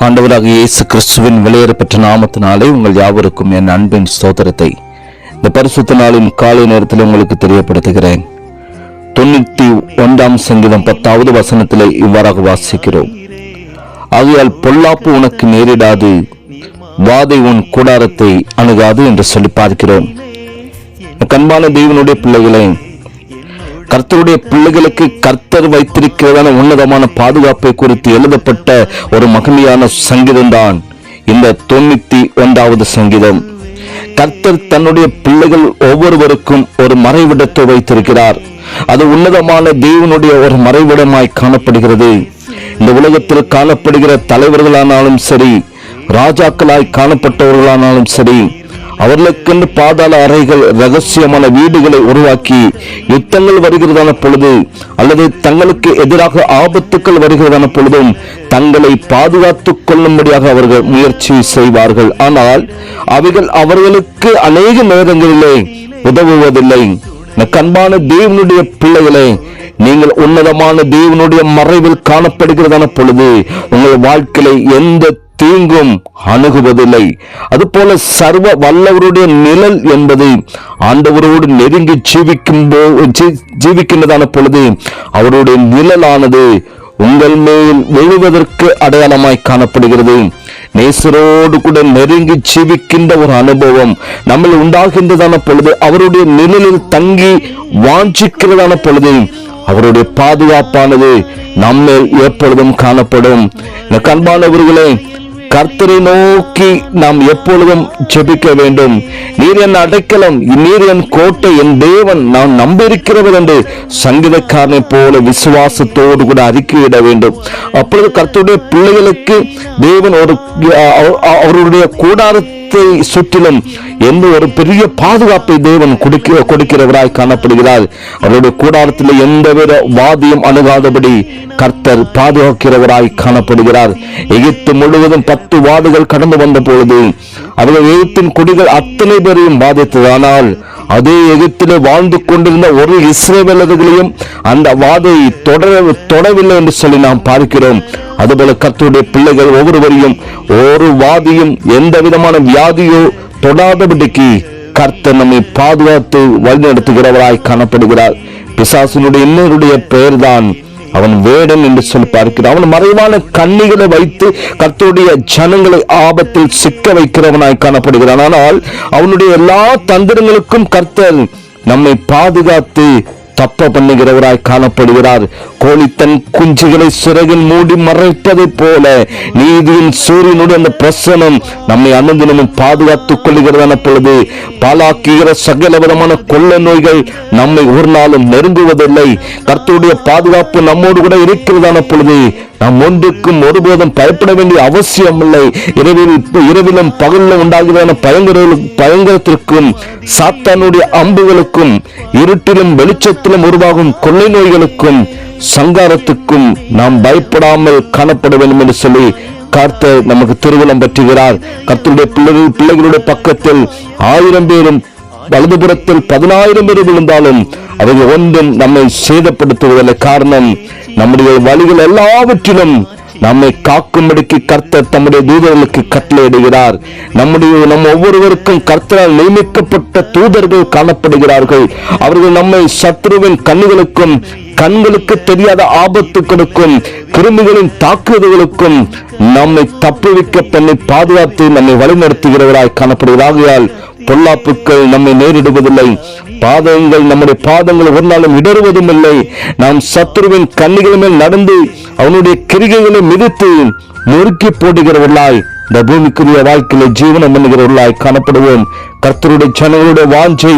ஆண்டவராக இயேசு கிறிஸ்துவின் வெளியேறப்பெற்ற நாமத்தினாலே உங்கள் யாவருக்கும் என் அன்பின் ஸ்தோத்திரத்தை இந்த பரிசுத்த நாளின் காலை நேரத்தில் உங்களுக்கு தெரியப்படுத்துகிறேன். 91 சங்கீதம் 10வது வசனத்திலே இவ்வாறாக வாசிக்கிறோம். ஆகையால் பொல்லாப்பு உனக்கு நேரிடாது, வாதை உன் கூடாரத்தை அணுகாது என்று சொல்லி பார்க்கிறோம். கண்பான தேவனுடைய பிள்ளைகளே, கர்த்தருடைய பிள்ளைகளுக்கு கர்த்தர் வைத்திருக்கிறதான உன்னதமான பாதுகாப்பை குறித்து எழுதப்பட்ட ஒரு மகிமையான சங்கீதம் தான் இந்த 91வது சங்கீதம். கர்த்தர் தன்னுடைய பிள்ளைகள் ஒவ்வொருவருக்கும் ஒரு மறைவிடத்தை வைத்திருக்கிறார். அது உன்னதமான தேவனுடைய ஒரு மறைவிடமாய் காணப்படுகிறது. இந்த உலகத்தில் காணப்படுகிற தலைவர்களானாலும் சரி, ராஜாக்களாய் காணப்பட்டவர்களானாலும் சரி, அவர்களுக்கென்று பாதாள அறைகள், ரகசியமான வீடுகளை உருவாக்கி யுத்தங்கள் வருகிறதான பொழுது அல்லது தங்களுக்கு எதிராக ஆபத்துக்கள் வருகிறதான பொழுதும் தங்களை பாதுகாத்துக் கொள்ளும்படியாக அவர்கள் முயற்சி செய்வார்கள். ஆனால் அவைகள் அவர்களுக்கு அநேக நேரங்களிலே உதவுவதில்லை. கண்பான தேவனுடைய பிள்ளைகளே, நீங்கள் உன்னதமான தேவனுடைய மறைவில் காணப்படுகிறதான பொழுது உங்கள் வாழ்க்கையில எந்த தீங்கும் அணுகுவதில்லை. அதுபோல சர்வ வல்லவருடைய நிழல் என்பது ஆண்டவரோடு நெருங்கி ஜீவிக்கின்றதான பொழுது அவருடைய நிழலானது உங்கள் மேல் விழுவதற்கு அடையாளமாய் காணப்படுகிறது. நேசரோடு கூட நெருங்கி ஜீவிக்கின்ற ஒரு அனுபவம் நம்ம உண்டாகின்றதான பொழுது, அவருடைய நிழலில் தங்கி வாஞ்சிக்கிறதான பொழுது அவருடைய பாதுகாப்பானது நம்ம எப்பொழுதும் காணப்படும். கண்பானவர்களே, கர்த்தரை நோக்கி நாம் எப்பொழுதும் ஜெபிக்க வேண்டும். நீர் என் அடைக்கலம், நீர் என் கோட்டை, என் தேவன், நான் நம்பியிருக்கிறவர் என்று சங்கீதக்காரனை போல விசுவாசத்தோடு கூட அறிக்கையிட வேண்டும். அப்பொழுது கர்த்தருடைய பிள்ளைகளுக்கு தேவன் அவருடைய கூடாரத்தை சுற்றிலும் எந்த ஒரு பெரிய பாதுகாப்பை தேவன் கொடுக்கிறவராய் காணப்படுகிறார். அவருடைய கூடாரத்தில் எந்தவித வாதியும் அணுகாதபடி கர்த்தர் பாதுகாக்கிறவராய் காணப்படுகிறார். எகிப்து முழுவதும் 10 வாதுகள் கடந்து வந்த பொழுது அவர்கள் எகிப்தின் குடிகள் அத்தனை பேரையும் பாதித்தது. ஆனால் அதே எகிப்திலே வாழ்ந்து கொண்டிருந்த ஒரு இஸ்ரவேலர்களையும் அந்த வாதை தொடவில்லை என்று சொல்லி நாம் பார்க்கிறோம். அதுபோல கர்த்தருடைய பிள்ளைகள் ஒவ்வொருவரையும் ஒரு வாதியும் எந்த விதமான வியாதியோ தொடாதபடிக்கு கர்த்தர் நம்மை பாதுகாத்து வழிநடத்துகிறவராய் காணப்படுகிறார். பிசாசினுடைய இன்னொருடைய பெயர் தான் அவன் வேடன் என்று சொல்லி பார்க்கிறான். அவன் மறைவான கண்ணிகளை வைத்து கர்த்தருடைய ஜனங்களை ஆபத்தில் சிக்க வைக்கிறவனாய் காணப்படுகிறான். ஆனால் அவனுடைய எல்லா தந்திரங்களுக்கும் கர்த்தர் நம்மை பாதுகாத்து தப்ப பண்ணுகிறவராய் காணப்படுகிறார். கோழி தன் குஞ்சுகளை சிறகில் மூடி மறைப்பதை போல நீதியின் சூரியனுடைய அந்த பிரசனம் நம்மை அனுதினமும் பாதுகாத்துக் கொள்ளுகிறதான பொழுது பாலாக்குகிற சகல விதமான கொள்ள நோய்கள் நம்மை ஒரு நாளும் நெருங்குவதில்லை. கர்த்தருடைய பாதுகாப்பு நம்மோடு கூட இருக்கிறதான பொழுது நாம் ஒன்றுக்கும் ஒருபோதும் பயப்பட வேண்டிய அவசியம் இல்லை. இரவிலும் பகலிலும் உண்டாகிறதான பயங்கரத்திற்கும் சாத்தானுடைய அம்புகளுக்கும் இருட்டிலும் வெளிச்சத்திலும் உருவாகும் கொள்ளை நோய்களுக்கும் சங்காரத்துக்கும் நாம் பயப்படாமல் காணப்பட வேண்டும் என்று சொல்லி கர்த்தர் நமக்கு திருவுளம் பற்றுகிறார். கர்த்தருடைய பிள்ளைகளுடைய பக்கத்தில் 1000 பேரும் வலதுபுறத்தில் 10,000 பேர் விழுந்தாலும் அவர்கள் ஒன்றும் நம்மை சேதப்படுத்துவதில்லை. காரணம், நம்முடைய வழிகள் எல்லாவற்றிலும் நம்மை காக்கும்படிக்கு கர்த்தர் தம்முடைய தூதர்களுக்கு கட்டளையிடுகிறார். நம்ம ஒவ்வொருவருக்கும் கர்த்தரால் நியமிக்கப்பட்ட தூதர்கள் காணப்படுகிறார்கள். அவர்கள் நம்மை சத்ருவின் கண்களுக்கு தெரியாத ஆபத்துக்களுக்கும் கிருமிகளின் தாக்குதல்களுக்கும் நம்மை தப்புவிக்க பண்ணி பாதுகாத்து நம்மை வழிநடத்துகிறவராய் காணப்படுகிறார்கள். பொல்லாப்புக்கள் நம்மை நேரிடுவதில்லை. நம்முடைய பாதங்கள் ஒரு நாளும் இடறுவதும் இல்லை. நாம் சத்ருவின் கண்ணிகள் மேல் நடந்து அவனுடைய கிரிகைகளை மிதித்து நொறுக்கி போடுகிறவர்களாய் இந்த பூமிக்குரிய வாழ்க்கையில ஜீவனம் பண்ணுகிறவர்களாய் காணப்படுவோம். கர்த்தருடைய ஜனங்களுடைய வாஞ்சை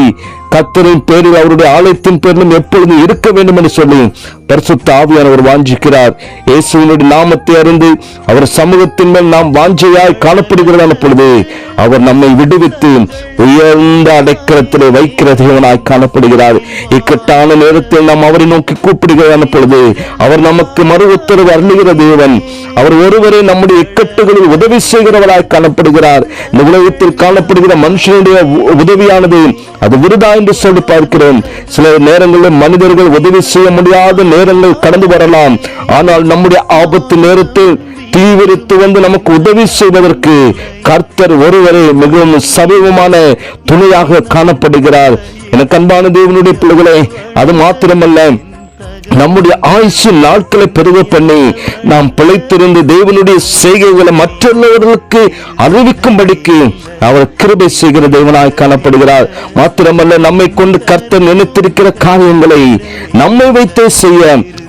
கர்த்தரின் பேரில் அவருடைய ஆலயத்தின் பேரிலும் எப்பொழுது இருக்க வேண்டும் என்று சொல்லி பரிசுத்த ஆவியானவர் வாஞ்சிக்கிறார். இயேசுவினுடைய நாமத்தை அறிந்து அவர் சமூகத்தின் மேல் நாம் வாஞ்சையாய் காணப்படுகிறதான பொழுது அவர் நம்மை விடுவித்து உயர்ந்த அடைக்கலத்திலே வைக்கிற தேவனாய் காணப்படுகிறார். இக்கட்டான நேரத்தில் நாம் அவரை நோக்கி கூப்பிடுகிறதான பொழுது அவர் நமக்கு மறு உத்தரவு அருளுகிற தேவன். அவர் ஒருவரே நம்முடைய இக்கட்டுகளில் உதவி செய்கிறவராய் காணப்படுகிறார். இந்த உலகத்தில் காணப்படுகிற மனுஷனுடைய உதவியானது அது விருதா என்று சொல்லி பார்க்கிறோம். சில நேரங்களில் மனிதர்கள் உதவி செய்ய முடியாத நேரங்கள் கடந்து வரலாம். ஆனால் நம்முடைய ஆபத்து நேரத்தில் தீவிரித்து வந்து நமக்கு உதவி செய்வதற்கு கர்த்தர் ஒருவரே மிகவும் சமீபமான துணையாக காணப்படுகிறார். எனக்கு அன்பான தேவனுடைய பிள்ளைகளே, அது மாத்திரமல்ல, நம்முடைய ஆயுசு நாட்களை பெருக பண்ணி நாம் பிழைத்திருந்து தேவனுடைய செய்கைகளை மற்றவர்களுக்கு அறிவிக்கும்படிக்கு அவர் கிருபை செய்கிற தேவனாய் காணப்படுகிறார். மாத்திரமல்ல, நம்மை கொண்டு கர்த்தர் நினைத்திருக்கிற காரியங்களை நம்மை வைத்தே செய்ய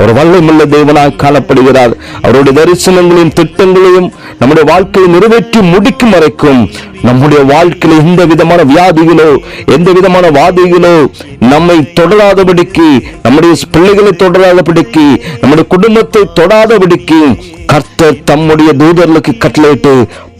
ஒரு வல்லமையுள்ள தேவனாய் காணப்படுகிறார். அவருடைய தரிசனங்களையும் திட்டங்களையும் நம்முடைய வாழ்க்கையை நிறைவேற்றி முடிக்கும் வரைக்கும் நம்முடைய வாழ்க்கையில் எந்த விதமான வியாதிகளோ எந்த விதமான வாதிகளோ நம்மை தொடராதபடிக்கு, நம்முடைய பிள்ளைகளை தொடராதபடிக்கு, நம்முடைய குடும்பத்தை தொடாதபடிக்கு கர்த்தர் தம்முடைய தூதர்களுக்கு கட்டளையிட்டு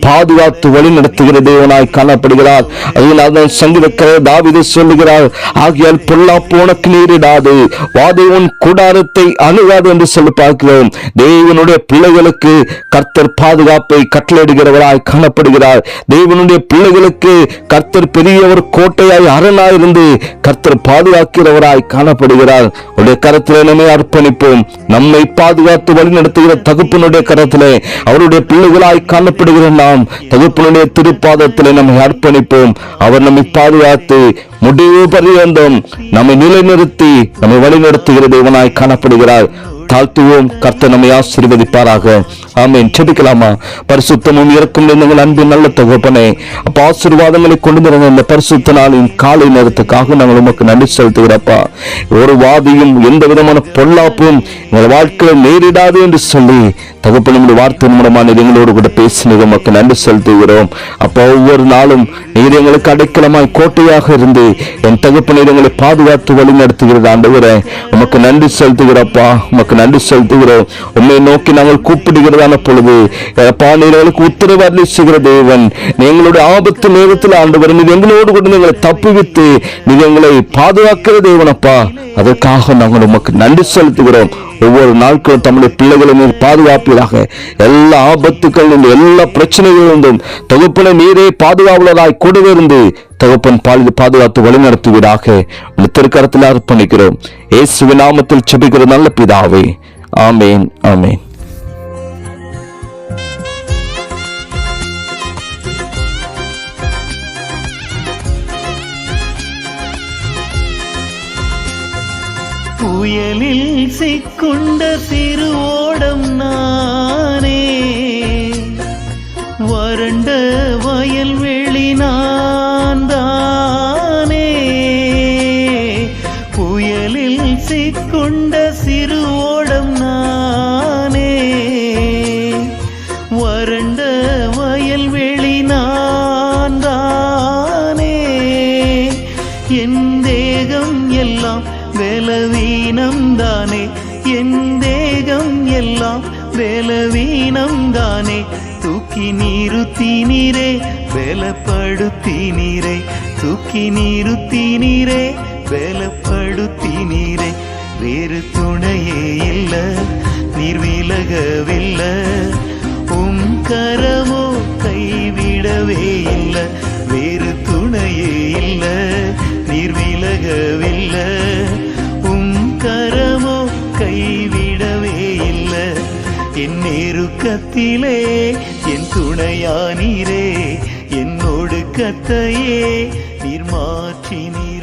பாதுகாத்து வழி நடத்துகிற தேவனாய் காணப்படுகிறார். அதனால் சங்கீதக்காரர் தாவீது சொல்லுகிறார், ஆகையால் பொல்லாப்பு உனக்கு நேரிடாது, வாதை உன் கூடாரத்தை அணுகாது என்று சொல்லி பார்க்கிறோம். தேவனுடைய பிள்ளைகளுக்கு கர்த்தர் பாதுகாப்பை கட்டளையிடுகிறவராய் காணப்படுகிறார். தேவனுடைய பிள்ளைகளுக்கு கர்த்தர் பெரிய ஒரு கோட்டையாய் அரணாயிருந்து கர்த்தர் பாதுகாக்கிறவராய் காணப்படுகிறார். அவருடைய கரத்திலே நம்மை அர்ப்பணிப்போம். நம்மை பாதுகாத்து வழி நடத்துகிற தகப்பனுடைய கரத்திலே அவருடைய பிள்ளைகளாய் காணப்படுகிற நாம் தகப்பனுடைய திருப்பாதத்திலே நம்மை அர்ப்பணிப்போம். அவர் நம்மை பாதுகாத்து முடிவு பரியந்தம் நம்மை நிலைநிறுத்தி நம்மை வழிநடத்துகிற தேவனாய் காணப்படுகிறார். தாழ்த்துவோம். கர்த்தர் நம்மை ஆசீர்வதிப்பாராக. ஆமென். ஜெபிக்கலாமா? பரிசுத்தமும் இரக்கம் எங்கள் அன்பின் நல்ல தகப்பனே, அப்ப ஆசீர்வாதங்களை கொண்டு வந்த இந்த பரிசுத்த நாளின் காலை நேரத்துக்காக நாங்கள் உமக்கு நன்றி செலுத்துகிறப்பா. ஒரு வாதியும் எந்த விதமான பொல்லாப்பும் எங்கள் வாழ்க்கையில் நேரிடாது என்று சொல்லி தகப்பனுடைய வார்த்தை மூலமான எங்களோடு கூட பேசினது உமக்கு நன்றி செலுத்துகிறோம். அப்போ ஒவ்வொரு நாளும் நீர் எங்களுக்கு அடைக்கலமாய் கோட்டையாக இருந்து என் தகப்பனர் எங்களை பாதுகாத்து வழி நடத்துகிறது. ஆண்டவரே, உமக்கு நன்றி செலுத்துகிறப்பா. உமக்கு நன்றி செலுத்துகிறோம். உண்மை நோக்கி நாங்கள் கூப்பிடுகிறதான பொழுது நீர்களுக்கு உத்தரவு அளிச்சுகிற தேவன், எங்களுடைய ஆபத்து நேரத்தில் ஆண்டவர் நீர் எங்களோடு கூட எங்களை தப்புவித்து நீர் எங்களை பாதுகாக்கிற தேவனப்பா. அதற்காக நாங்கள் உமக்கு நன்றி செலுத்துகிறோம். ஒவ்வொரு நாட்களும் தம்முடைய பிள்ளைகளை நீர் பாதுகாப்பீராக. எல்லா ஆபத்துக்கள் எல்லா பிரச்சனைகளிலிருந்தும் தகப்பனை நீரே பாதுகாவலராய் கூடவே இருந்து தகப்பன் பாதுகாத்து வழிநடத்துவீராக. திருக்கரத்தில் அர்ப்பணிக்கிறோம். இயேசுவின் நாமத்தில் ஜெபிக்கிற நல்ல பிதாவே, ஆமேன், ஆமேன். புயலில் சிக்குண்ட சிறு ஓடம் நானே, வறண்ட வயல்வெளி நான் தானே. புயலில் சிக்குண்ட சிறு ஓடம் நானே, வறண்ட வயல்வெளி நான் தானே. என் தேகம் எல்லாம் பலவீனம் தானே, என் தேகம் எல்லாம் பலவீனம் தானே. தூக்கி நிறுத்தினீரே, பலப்படுத்தினீரே, தூக்கி நிறுத்தினீரே, பலப்படுத்தினீரே. வேறு துணையே இல்ல, நீர் விலகவில்லை, உம் கரமோ கைவிடவே இல்லை. வேறு துணையே இல்ல, நீர் விலகவில்லை, உம் கரமோ கைவிடவே இல்லை. என் நெருக்கத்திலே என் துணையானீரே, என்னோடு கத்தையே நீர் மாற்றினீர்.